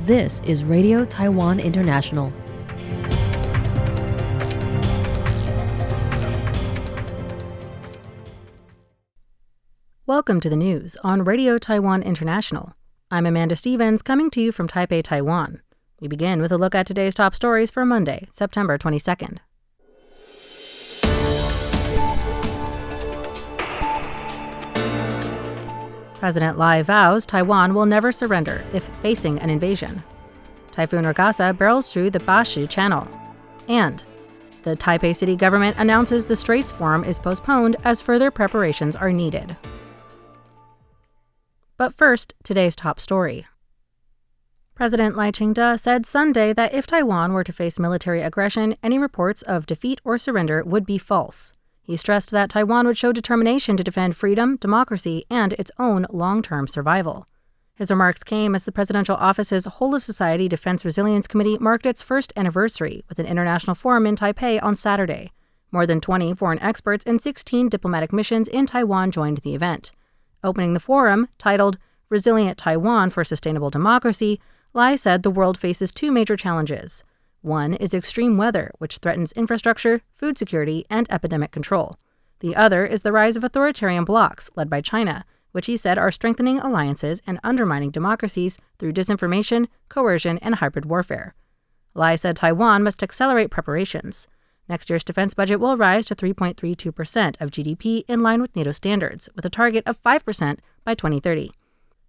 This is Radio Taiwan International. Welcome to the news on Radio Taiwan International. I'm Amanda Stevens, coming to you from Taipei, Taiwan. We begin with a look at today's top stories for Monday, September 22nd. President Lai vows Taiwan will never surrender if facing an invasion. Typhoon Ragasa barrels through the Bashi Channel. And the Taipei city government announces the Straits Forum is postponed as further preparations are needed. But first, today's top story. President Lai Ching-te said Sunday that if Taiwan were to face military aggression, any reports of defeat or surrender would be false. He stressed that Taiwan would show determination to defend freedom, democracy, and its own long-term survival. His remarks came as the Presidential Office's Whole of Society Defense Resilience Committee marked its first anniversary with an international forum in Taipei on Saturday. More than 20 foreign experts and 16 diplomatic missions in Taiwan joined the event. Opening the forum, titled Resilient Taiwan for Sustainable Democracy, Lai said the world faces two major challenges. One is extreme weather, which threatens infrastructure, food security, and epidemic control. The other is the rise of authoritarian blocs, led by China, which he said are strengthening alliances and undermining democracies through disinformation, coercion, and hybrid warfare. Lai said Taiwan must accelerate preparations. Next year's defense budget will rise to 3.32% of GDP in line with NATO standards, with a target of 5% by 2030.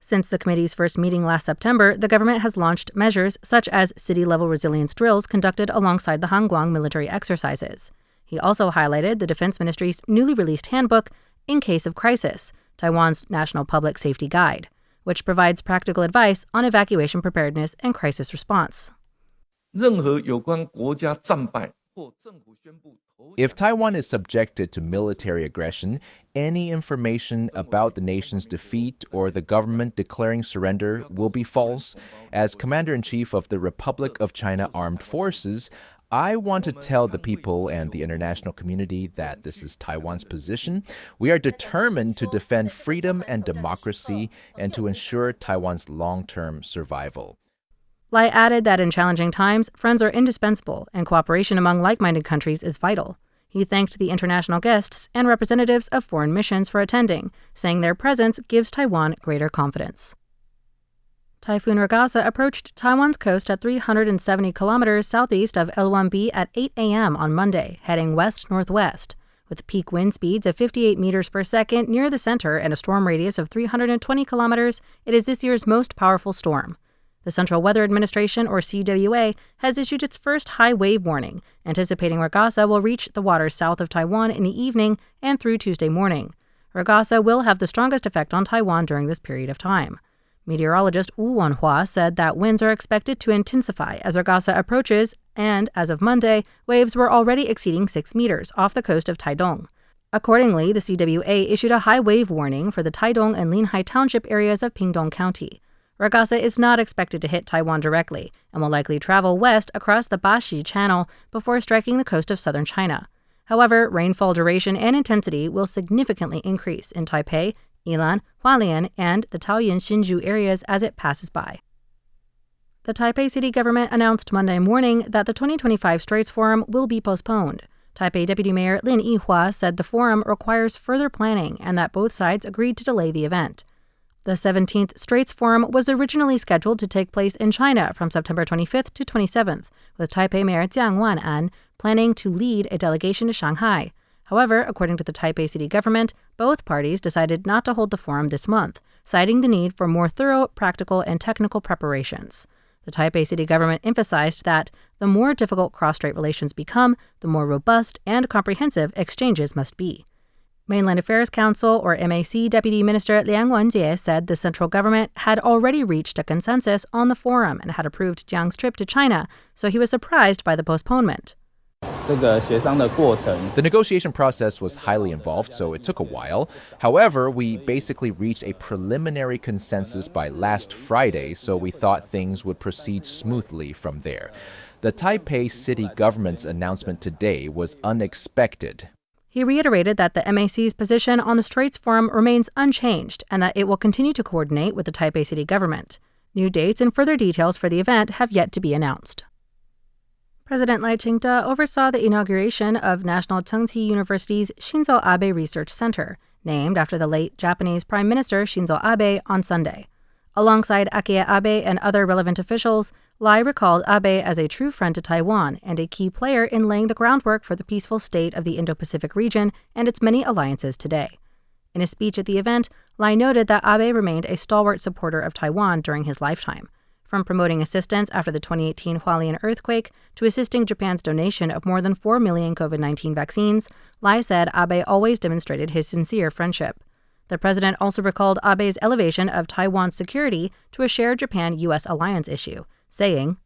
Since the committee's first meeting last September, the government has launched measures such as city-level resilience drills conducted alongside the Hangguang military exercises. He also highlighted the Defense Ministry's newly released handbook, In Case of Crisis, Taiwan's National Public Safety Guide, which provides practical advice on evacuation preparedness and crisis response. If Taiwan is subjected to military aggression, any information about the nation's defeat or the government declaring surrender will be false. As Commander-in-Chief of the Republic of China Armed Forces, I want to tell the people and the international community that this is Taiwan's position. We are determined to defend freedom and democracy and to ensure Taiwan's long-term survival. Lai added that in challenging times, friends are indispensable and cooperation among like-minded countries is vital. He thanked the international guests and representatives of foreign missions for attending, saying their presence gives Taiwan greater confidence. Typhoon Ragasa approached Taiwan's coast at 370 kilometers southeast of Eluanbi at 8 a.m. on Monday, heading west-northwest. With peak wind speeds of 58 meters per second near the center and a storm radius of 320 kilometers, it is this year's most powerful storm. The Central Weather Administration, or CWA, has issued its first high wave warning, anticipating Ragasa will reach the waters south of Taiwan in the evening and through Tuesday morning. Ragasa will have the strongest effect on Taiwan during this period of time. Meteorologist Wu Wanhua said that winds are expected to intensify as Ragasa approaches, and as of Monday, waves were already exceeding 6 meters off the coast of Taidong. Accordingly, the CWA issued a high wave warning for the Taidong and Linhai Township areas of Pingdong County. Ragasa is not expected to hit Taiwan directly and will likely travel west across the Bashi Channel before striking the coast of southern China. However, rainfall duration and intensity will significantly increase in Taipei, Yilan, Hualien, and the Taoyuan-Hsinchu areas as it passes by. The Taipei city government announced Monday morning that the 2025 Straits Forum will be postponed. Taipei Deputy Mayor Lin Yihua said the forum requires further planning and that both sides agreed to delay the event. The 17th Straits Forum was originally scheduled to take place in China from September 25th to 27th, with Taipei Mayor Jiang Wan'an planning to lead a delegation to Shanghai. However, according to the Taipei city government, both parties decided not to hold the forum this month, citing the need for more thorough, practical, and technical preparations. The Taipei city government emphasized that the more difficult cross-strait relations become, the more robust and comprehensive exchanges must be. Mainland Affairs Council, or MAC, Deputy Minister Liang Wenjie said the central government had already reached a consensus on the forum and had approved Jiang's trip to China, so he was surprised by the postponement. The negotiation process was highly involved, so it took a while. However, we basically reached a preliminary consensus by last Friday, so we thought things would proceed smoothly from there. The Taipei city government's announcement today was unexpected. He reiterated that the MAC's position on the Straits Forum remains unchanged and that it will continue to coordinate with the Taipei city government. New dates and further details for the event have yet to be announced. President Lai Ching-te oversaw the inauguration of National Tsinghua University's Shinzo Abe Research Center, named after the late Japanese Prime Minister Shinzo Abe, on Sunday. Alongside Akio Abe and other relevant officials, Lai recalled Abe as a true friend to Taiwan and a key player in laying the groundwork for the peaceful state of the Indo-Pacific region and its many alliances today. In a speech at the event, Lai noted that Abe remained a stalwart supporter of Taiwan during his lifetime. From promoting assistance after the 2018 Hualien earthquake to assisting Japan's donation of more than 4 million COVID-19 vaccines, Lai said Abe always demonstrated his sincere friendship. The president also recalled Abe's elevation of Taiwan's security to a shared Japan-U.S. alliance issue, saying,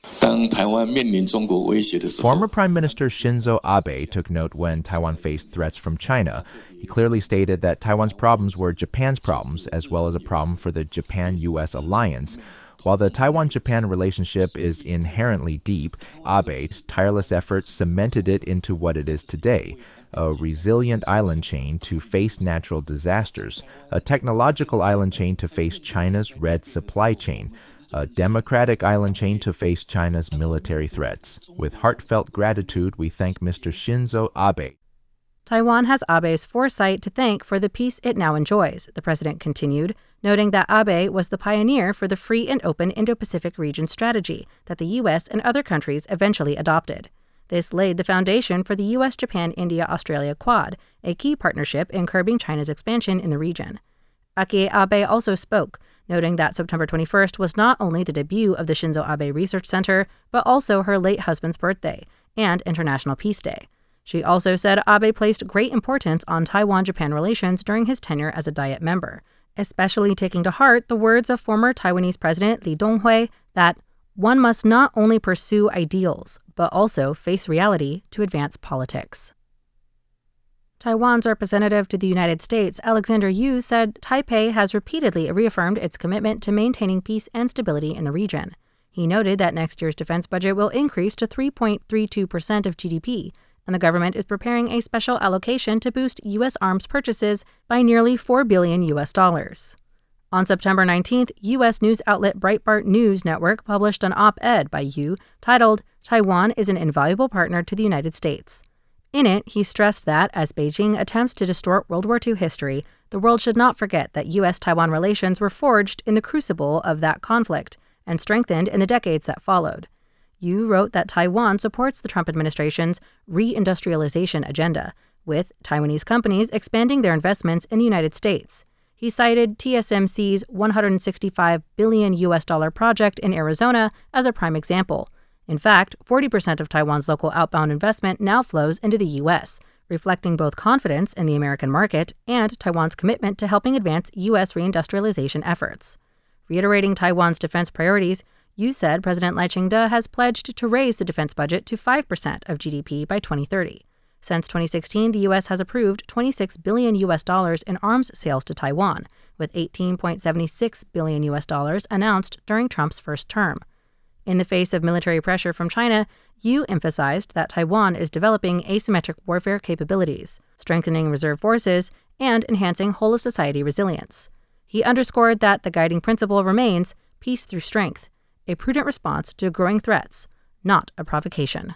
Former Prime Minister Shinzo Abe took note when Taiwan faced threats from China. He clearly stated that Taiwan's problems were Japan's problems, as well as a problem for the Japan-U.S. alliance. While the Taiwan-Japan relationship is inherently deep, Abe's tireless efforts cemented it into what it is today: a resilient island chain to face natural disasters, a technological island chain to face China's red supply chain, a democratic island chain to face China's military threats. With heartfelt gratitude, we thank Mr. Shinzo Abe. Taiwan has Abe's foresight to thank for the peace it now enjoys, the president continued, noting that Abe was the pioneer for the free and open Indo-Pacific region strategy that the U.S. and other countries eventually adopted. This laid the foundation for the U.S., Japan, India, Australia Quad, a key partnership in curbing China's expansion in the region. Akio Abe also spoke, noting that September 21st was not only the debut of the Shinzo Abe Research Center, but also her late husband's birthday and International Peace Day. She also said Abe placed great importance on Taiwan-Japan relations during his tenure as a Diet member, especially taking to heart the words of former Taiwanese President Lee Dong-hui that one must not only pursue ideals, but also face reality to advance politics. Taiwan's representative to the United States, Alexander Yu, said Taipei has repeatedly reaffirmed its commitment to maintaining peace and stability in the region. He noted that next year's defense budget will increase to 3.32% of GDP, and the government is preparing a special allocation to boost U.S. arms purchases by nearly $4 billion. On September 19th, U.S. news outlet Breitbart News Network published an op-ed by Yu titled, "Taiwan is an invaluable partner to the United States." In it, he stressed that, as Beijing attempts to distort World War II history, the world should not forget that U.S.-Taiwan relations were forged in the crucible of that conflict and strengthened in the decades that followed. Yu wrote that Taiwan supports the Trump administration's reindustrialization agenda, with Taiwanese companies expanding their investments in the United States. He cited TSMC's $165 billion project in Arizona as a prime example. In fact, 40% of Taiwan's local outbound investment now flows into the U.S., reflecting both confidence in the American market and Taiwan's commitment to helping advance U.S. reindustrialization efforts. Reiterating Taiwan's defense priorities, Yu said President Lai Ching-te has pledged to raise the defense budget to 5% of GDP by 2030. Since 2016, the U.S. has approved $26 billion in arms sales to Taiwan, with $18.76 billion announced during Trump's first term. In the face of military pressure from China, Yu emphasized that Taiwan is developing asymmetric warfare capabilities, strengthening reserve forces, and enhancing whole-of-society resilience. He underscored that the guiding principle remains peace through strength, a prudent response to growing threats, not a provocation.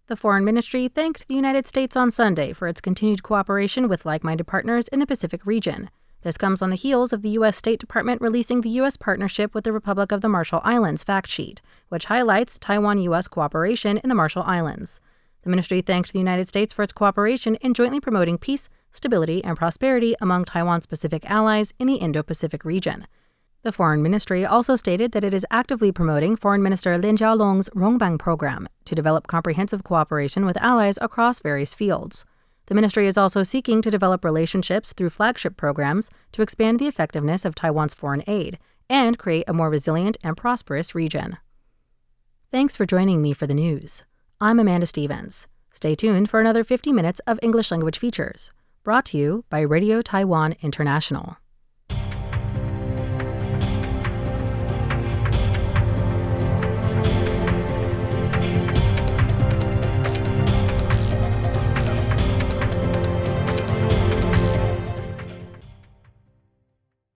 The Foreign Ministry thanked the United States on Sunday for its continued cooperation with like-minded partners in the Pacific region. This comes on the heels of the U.S. State Department releasing the U.S. partnership with the Republic of the Marshall Islands fact sheet, which highlights Taiwan-U.S. cooperation in the Marshall Islands. The ministry thanked the United States for its cooperation in jointly promoting peace, stability, and prosperity among Taiwan's Pacific allies in the Indo-Pacific region. The Foreign Ministry also stated that it is actively promoting Foreign Minister Lin Jialong's Rongbang program to develop comprehensive cooperation with allies across various fields. The ministry is also seeking to develop relationships through flagship programs to expand the effectiveness of Taiwan's foreign aid and create a more resilient and prosperous region. Thanks for joining me for the news. I'm Amanda Stevens. Stay tuned for another 50 minutes of English language features, brought to you by Radio Taiwan International.